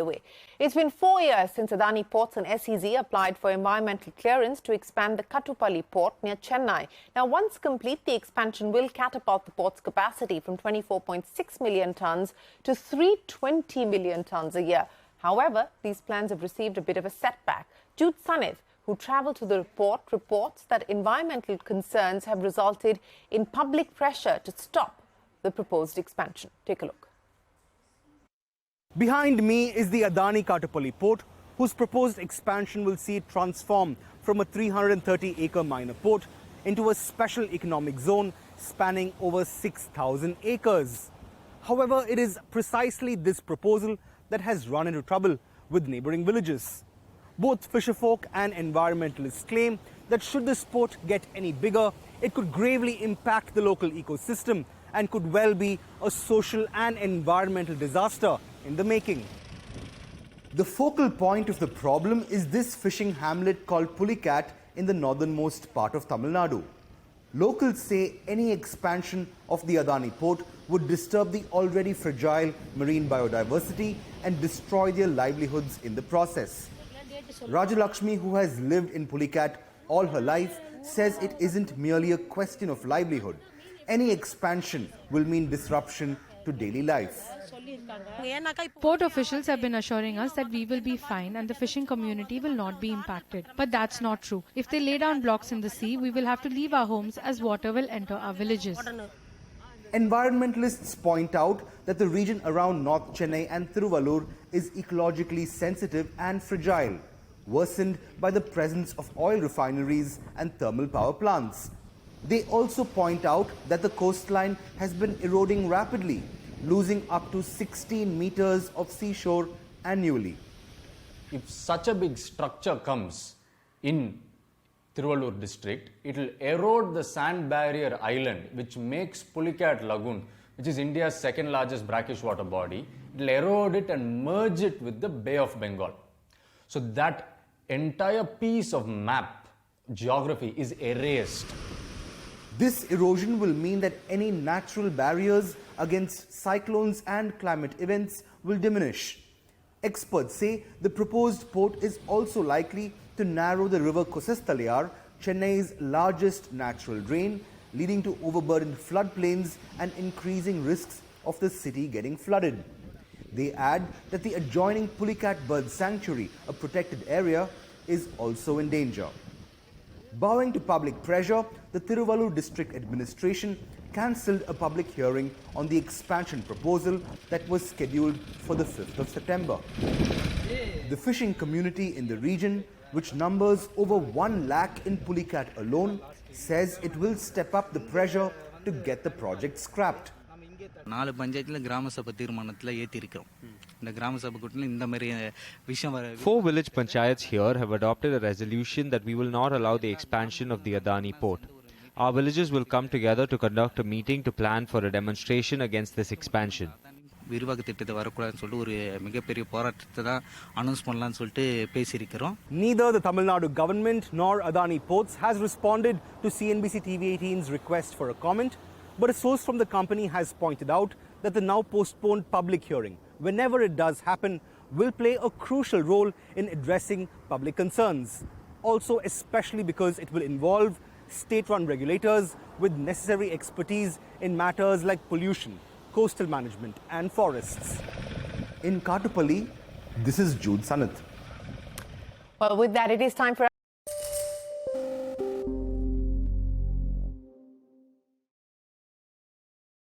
away. It's been 4 years since Adani Ports and SEZ applied for environmental clearance to expand the Kattupalli port near Chennai. Now, once complete, the expansion will catapult the port's capacity from 24.6 million tonnes to 320 million tonnes a year. However, these plans have received a bit of a setback. Jude Sanith, who travelled to the port, reports that environmental concerns have resulted in public pressure to stop the proposed expansion. Take a look. Behind me is the Adani Kattupalli port, whose proposed expansion will see it transform from a 330-acre minor port into a special economic zone spanning over 6,000 acres. However, it is precisely this proposal that has run into trouble with neighbouring villages. Both Fisherfolk and environmentalists claim that should this port get any bigger, it could gravely impact the local ecosystem and could well be a social and environmental disaster in the making. The focal point of the problem is this fishing hamlet called Pulicat in the northernmost part of Tamil Nadu. Locals say any expansion of the Adani port would disturb the already fragile marine biodiversity and destroy their livelihoods in the process. Rajalakshmi, who has lived in Pulicat all her life, says it isn't merely a question of livelihood. Any expansion will mean disruption to daily life. Port officials have been assuring us that we will be fine and the fishing community will not be impacted. But that's not true. If they lay down blocks in the sea, we will have to leave our homes as water will enter our villages. Environmentalists point out that the region around North Chennai and Tiruvallur is ecologically sensitive and fragile, worsened by the presence of oil refineries and thermal power plants. They also point out that the coastline has been eroding rapidly, losing up to 16 meters of seashore annually. If such a big structure comes in Tiruvallur district, it will erode the sand barrier island which makes Pulicat Lagoon, which is India's second largest brackish water body. It will erode it and merge it with the Bay of Bengal. So that entire piece of map, geography is erased. This erosion will mean that any natural barriers against cyclones and climate events will diminish. Experts say the proposed port is also likely to narrow the river Kusasthalayar, Chennai's largest natural drain, leading to overburdened floodplains and increasing risks of the city getting flooded. They add that the adjoining Pulicat Bird Sanctuary, a protected area, is also in danger. Bowing to public pressure, the Tiruvallur District Administration cancelled a public hearing on the expansion proposal that was scheduled for the 5th of September. The fishing community in the region, which numbers over 1 lakh in Pulicat alone, says it will step up the pressure to get the project scrapped. 4 பஞ்சாயத்துல கிராம சபை தீர்மானத்துல ஏத்தி இருக்கோம். இந்த கிராம சபை கூட்டத்துல இந்த மாதிரி விஷயம் வர 4 village panchayats here have adopted a resolution that we will not allow the expansion of the Adani port. Our villages will come together to conduct a meeting to plan for a demonstration against this expansion. விரிவாக்க திட்டத்தை வரக்கூடாதுன்னு சொல்லிட்டு ஒரு மிகப்பெரிய போராட்டத்தை தான் announce பண்ணலாம்னு சொல்லிட்டு பேசியிருக்கிறோம். Neither the Tamil Nadu government nor Adani Ports has responded to CNBC-TV18's request for a comment. But a source from the company has pointed out that the now postponed public hearing, whenever it does happen, will play a crucial role in addressing public concerns. Also, especially because it will involve state-run regulators with necessary expertise in matters like pollution, coastal management and forests. In Kattupalli, this is Jude Sanith. Well, with that, it is time for